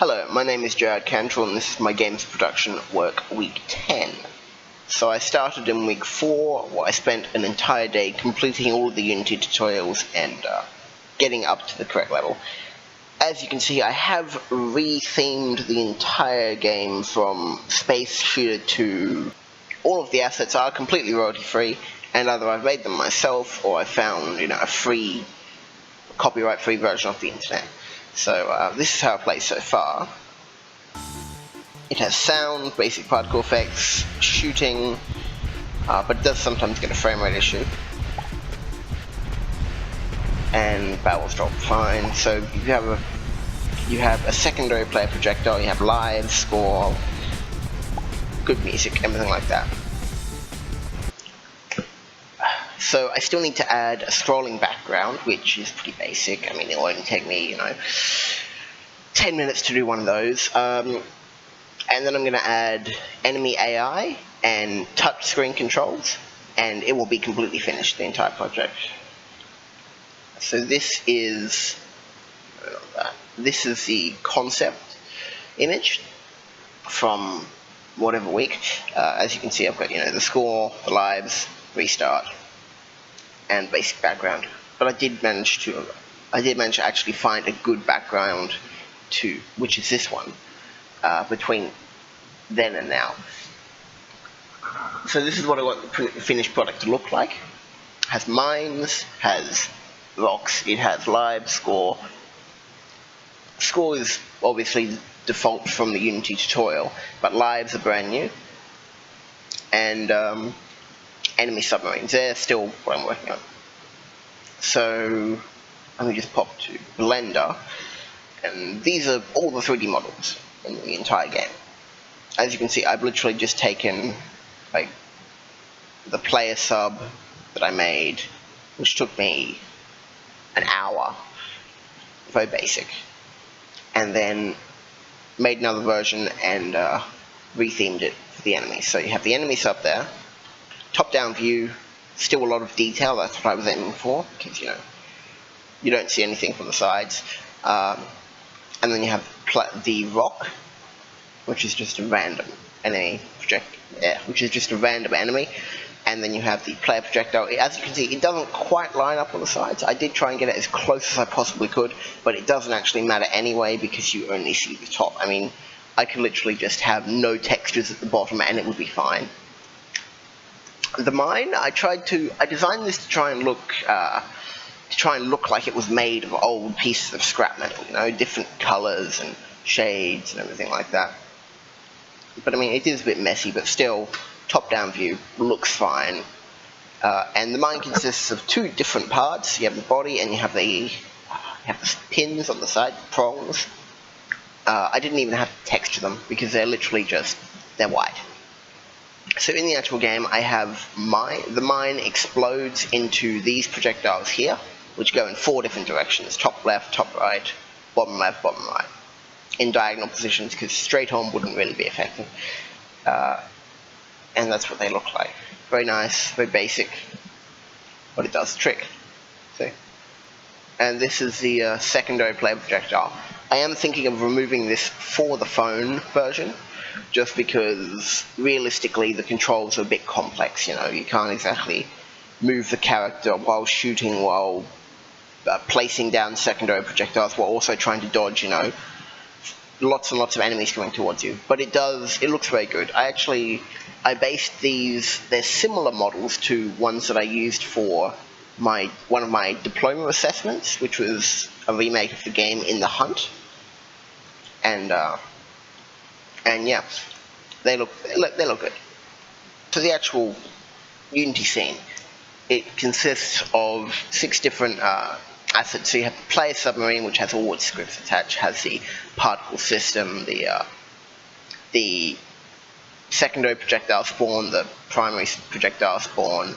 Hello, my name is Jared Cantrell and this is my games production work week 10. So I started in week 4, where I spent an entire day completing all of the Unity tutorials and getting up to the correct level. As you can see, I have rethemed the entire game from Space Shooter to all of the assets are completely royalty free, and either I've made them myself or I found a free, copyright free version off the internet. So this is how it plays so far. It has sound, basic particle effects, shooting, but it does sometimes get a frame rate issue. And barrels drop fine. So you have a secondary player projectile, you have live, score, good music, everything like that. So I still need to add a scrolling background, which is pretty basic. I mean, it'll only take me, 10 minutes to do one of those. And then I'm going to add enemy AI and touchscreen controls, and it will be completely finished, the entire project. So this is the concept image from whatever week. As you can see, I've got the score, the lives, restart, and basic background. But I did manage to actually find a good background which is this one, between then and now. So this is what I want the finished product to look like. It has mines, has rocks, it has live, score. Score is obviously default from the Unity tutorial, but lives are brand new. And enemy submarines, they're still what I'm working on. So let me just pop to Blender, and these are all the 3D models in the entire game. As you can see, I've literally just taken the player sub that I made, which took me an hour, very basic, and then made another version and rethemed it for the enemies. So you have the enemy sub there, top-down view, still a lot of detail, that's what I was aiming for, because you don't see anything from the sides. And then you have the rock, which is just a random enemy and then you have the player projectile. As you can see, it doesn't quite line up on the sides. I did try and get it as close as I possibly could, but it doesn't actually matter anyway because you only see the top. I mean, I could literally just have no textures at the bottom and it would be fine. The mine, I designed this to try and look like it was made of old pieces of scrap metal, different colors and shades and everything like that. But I mean, it is a bit messy, but still, top-down view looks fine. And the mine consists of two different parts. You have the body and you have the pins on the side, prongs. I didn't even have to texture them because they're literally they're white. So in the actual game, I have the mine explodes into these projectiles here, which go in 4 different directions: top left, top right, bottom left, bottom right, in diagonal positions, because straight on wouldn't really be effective. And that's what they look like. Very nice, very basic, but it does the trick. See? And this is the secondary player projectile. I am thinking of removing this for the phone version, just because realistically the controls are a bit complex. You can't exactly move the character while shooting, while placing down secondary projectiles, while also trying to dodge lots and lots of enemies coming towards you. But it looks very good. I based they're similar models to ones that I used for one of my diploma assessments, which was a remake of the game In the Hunt. And yeah, they look good. So the actual Unity scene, it consists of 6 different assets. So you have the player submarine, which has all its scripts attached, has the particle system, the secondary projectile spawn, the primary projectile spawn,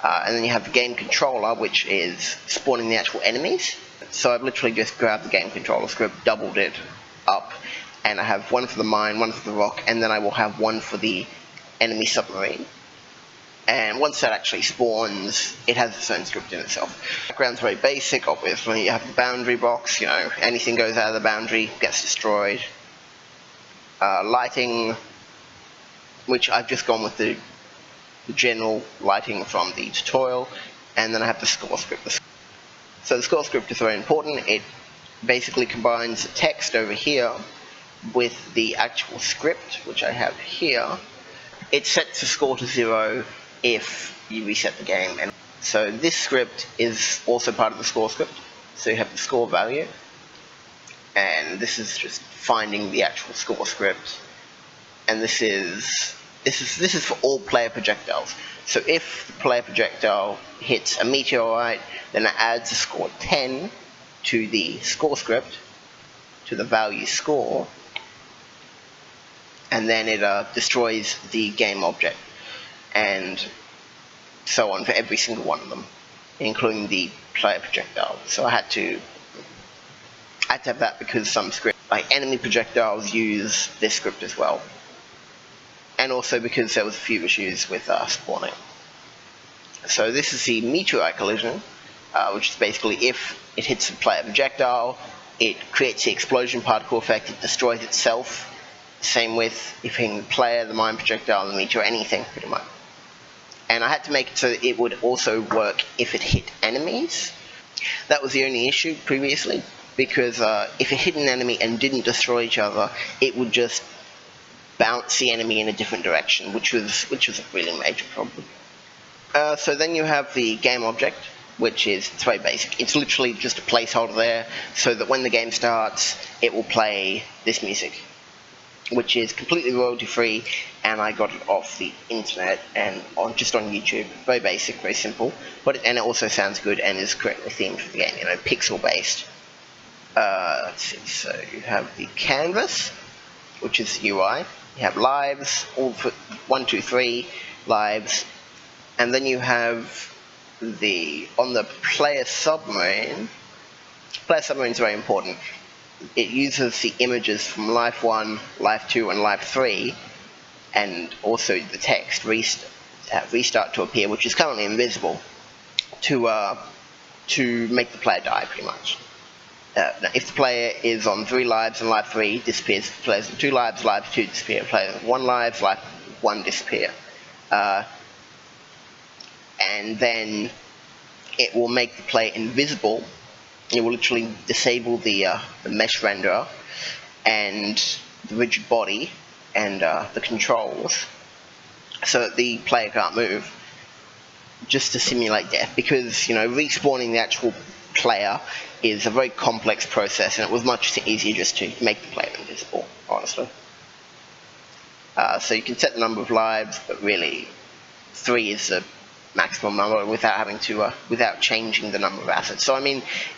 and then you have the game controller, which is spawning the actual enemies. So I've literally just grabbed the game controller script, doubled it up, and I have one for the mine, one for the rock, and then I will have one for the enemy submarine. And once that actually spawns, it has its own script in itself. Background's very basic, obviously. You have the boundary box, anything goes out of the boundary gets destroyed. lighting, which I've just gone with the general lighting from the tutorial, and then I have the score script. So the score script is very important. It basically combines the text over here with the actual script, which I have here. It sets the score to 0 if you reset the game. And so this script is also part of the score script. So you have the score value, and this is just finding the actual score script. And this is for all player projectiles. So if the player projectile hits a meteorite, then it adds a score 10 to the score script, to the value score, and then it destroys the game object, and so on for every single one of them, including the player projectile. So I had to have that because some scripts, like enemy projectiles, use this script as well, and also because there was a few issues with spawning. So this is the meteorite collision, which is basically if it hits the player projectile, it creates the explosion particle effect, it destroys itself. Same with if hitting the player, the mine projectile, the meteor, anything pretty much. And I had to make it so that it would also work if it hit enemies. That was the only issue previously, because if it hit an enemy and didn't destroy each other, it would just bounce the enemy in a different direction, which was a really major problem. So then you have the game object, which is very basic. It's literally just a placeholder there, so that when the game starts, it will play this music, which is completely royalty free, and I got it off the internet and just on YouTube. Very basic, very simple, and it also sounds good and is correctly themed for the game, pixel based. Let's see, so you have the canvas, which is the UI. You have lives, all for 1, 2, 3 lives, and then you have on the player submarine. Player submarine is very important. It uses the images from Life 1, Life 2, and Life 3, and also the text restart to appear, which is currently invisible, to make the player die, pretty much. Now, if the player is on 3 lives and Life 3 disappears, if the player is on 2 lives, Life 2 disappear, if the player is on 1 life, Life 1 disappear. And then it will make the player invisible. It will literally disable the mesh renderer and the rigid body and the controls, so that the player can't move, just to simulate death, because respawning the actual player is a very complex process, and it was much easier just to make the player invisible, honestly. So you can set the number of lives, but really 3 is the maximum number without changing the number of assets. So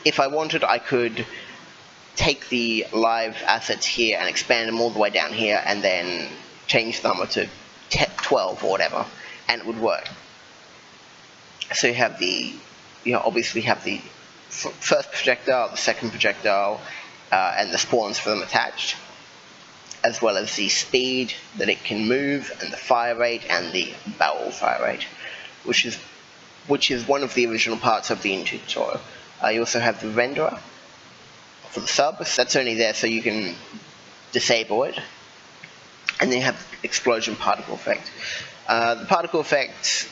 if I wanted, I could take the live assets here and expand them all the way down here, and then change the number to 12 or whatever, and it would work. So you have obviously have the first projectile, the second projectile, and the spawns for them attached, as well as the speed that it can move, and the fire rate, and the barrel fire rate, which is one of the original parts of the Intuit tutorial. You also have the renderer for the subs. That's only there so you can disable it. And then you have the explosion particle effect. The particle effects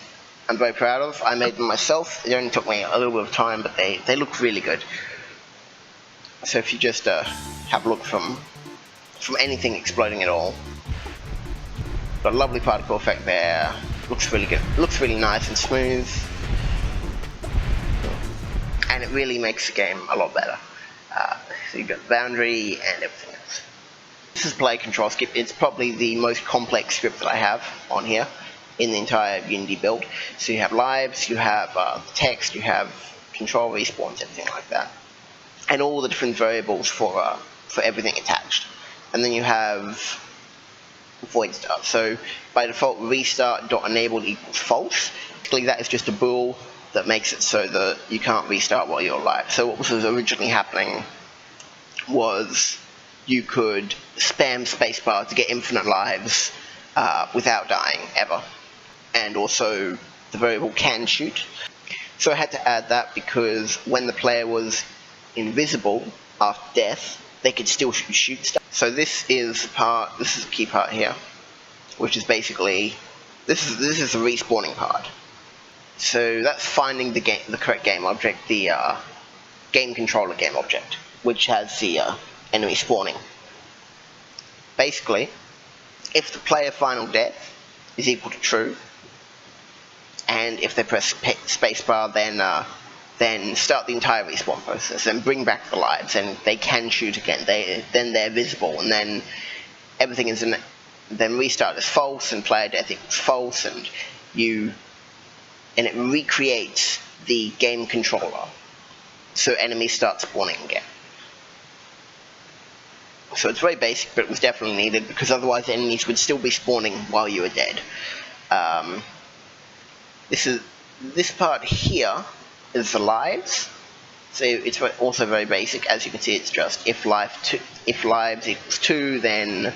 I'm very proud of. I made them myself. It only took me a little bit of time, but they look really good. So if you just have a look from anything exploding at all, got a lovely particle effect there. Looks really good. Looks really nice and smooth, and it really makes the game a lot better. So you've got the boundary and everything else. This is player control script. It's probably the most complex script that I have on here in the entire Unity build. So you have lives, you have text, you have control respawns, everything like that, and all the different variables for everything attached. And then you have void start. So by default, restart.enabled equals false. Basically, that is just a bool that makes it so that you can't restart while you're alive. So what was originally happening was you could spam spacebar to get infinite lives without dying ever, and also the variable can shoot. So I had to add that because when the player was invisible after death, they could still shoot stuff. So this is the key part here, which is basically, this is the respawning part. So that's finding the correct game object, the game controller game object, which has the enemy spawning. Basically, if the player final death is equal to true, and if they press spacebar, then start the entire respawn process and bring back the lives, and they can shoot again. Then they're visible, and then everything is then restart is false, and player death equals false, and it recreates the game controller, so enemies start spawning again. So it's very basic, but it was definitely needed, because otherwise enemies would still be spawning while you were dead. This part here is the lives. So it's also very basic. As you can see, it's just if lives equals 2, then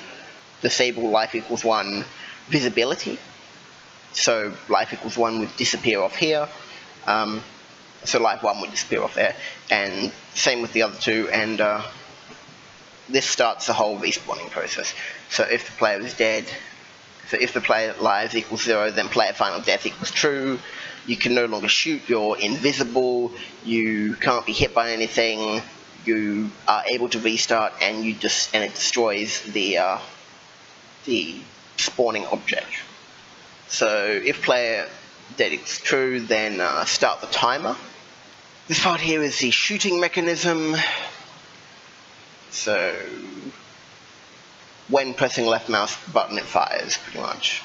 disable life equals 1 visibility. So life equals 1 would disappear off here. So life 1 would disappear off there, and same with the other two, and this starts the whole respawning process. So if the player is dead, so if the player lives equals 0, then player final death equals true. You can no longer shoot, you're invisible, you can't be hit by anything, you are able to restart, and it destroys the spawning object. So if player dead equals true, then start the timer. This part here is the shooting mechanism. So when pressing left mouse button, it fires, pretty much.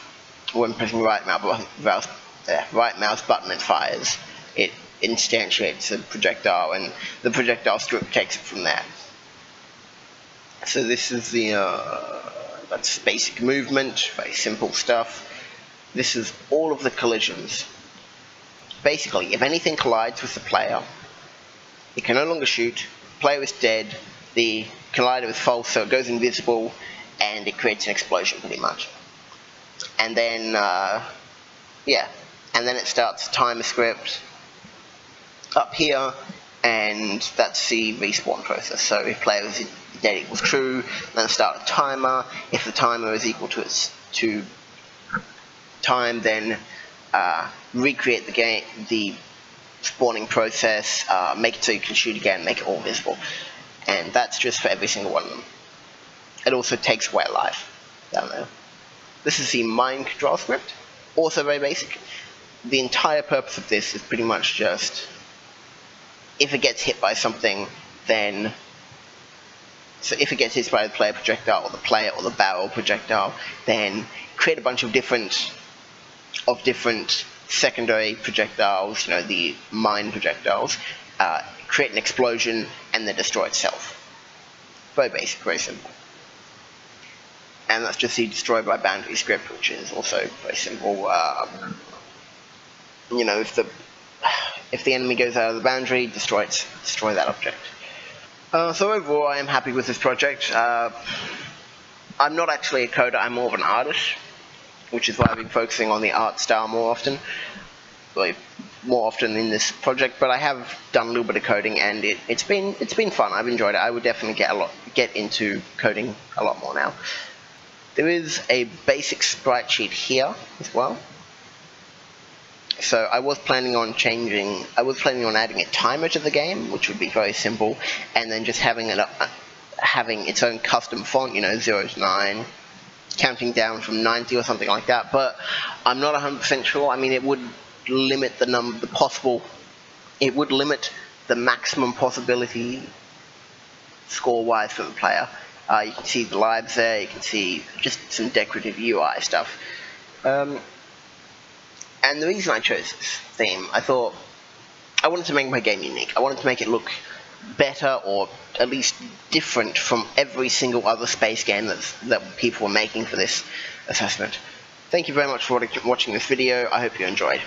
When pressing right mouse button, it fires. It instantiates a projectile, and the projectile strip takes it from there. So this is that's basic movement, very simple stuff. This is all of the collisions. Basically, if anything collides with the player, it can no longer shoot, the player is dead, the collider is false, so it goes invisible, and it creates an explosion, pretty much. And then, and then it starts a timer script up here, and that's the respawn process. So if player is dead equals true, then start a timer. If the timer is equal to time, then recreate the spawning process, make it so you can shoot again, make it all visible. And that's just for every single one of them. It also takes away life down there. This is the mine control script, also very basic. The entire purpose of this is pretty much just, if it gets hit by something, then, so if it gets hit by the player projectile, or the player or the barrel projectile, then create a bunch of different secondary projectiles, the mine projectiles, create an explosion, and then destroy itself. Very basic, very simple. And that's just the destroy by boundary script, which is also very simple. If the enemy goes out of the boundary, destroy that object. So overall, I am happy with this project. I'm not actually a coder, I'm more of an artist, which is why I've been focusing on the art style more often in this project. But I have done a little bit of coding, and it's been fun. I've enjoyed it. I would definitely get into coding a lot more now. There is a basic sprite sheet here as well. So I was planning on adding a timer to the game, which would be very simple, and then just having its own custom font, 0 to 9, counting down from 90 or something like that. But I'm not 100% sure. I mean, it would limit it would limit the maximum possibility score-wise for the player. You can see the lives there, you can see just some decorative UI stuff. And the reason I chose this theme, I thought I wanted to make my game unique. I wanted to make it look better, or at least different from every single other space game that people were making for this assessment. Thank you very much for watching this video. I hope you enjoyed.